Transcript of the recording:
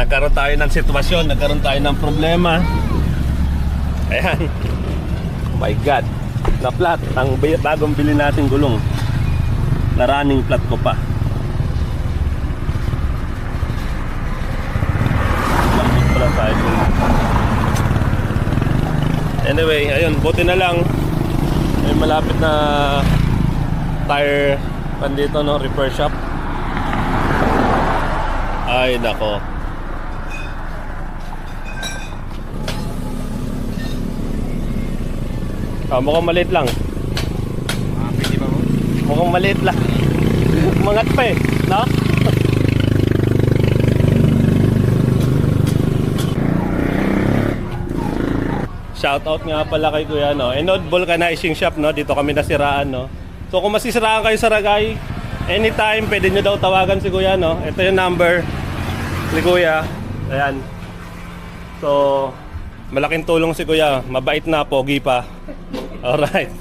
nagkaroon tayo ng sitwasyon, nagkaroon tayo ng problema. Ayan. Oh my God. Na flat. Ang bagong bili nating gulong. Na running flat ko pa. Lambot pala tayo. Anyway, ayun. Buti na lang. May malapit na tire pandito, no? Repair shop. Ay, nako. Mukhang maliit lang. Pwede ba mo? Mukhang maliit lang. Mangat pa eh, no? Shoutout nga pala kay Kuya, no? Enod Vulcanizing Shop, no? Dito kami nasiraan, no? So kung masisiraan kayo sa Ragay, anytime pwede nyo daw tawagan si Kuya, no? Ito yung number ni Kuya. Ayan. So malaking tulong si Kuya. Mabait na, pogi pa. Alright.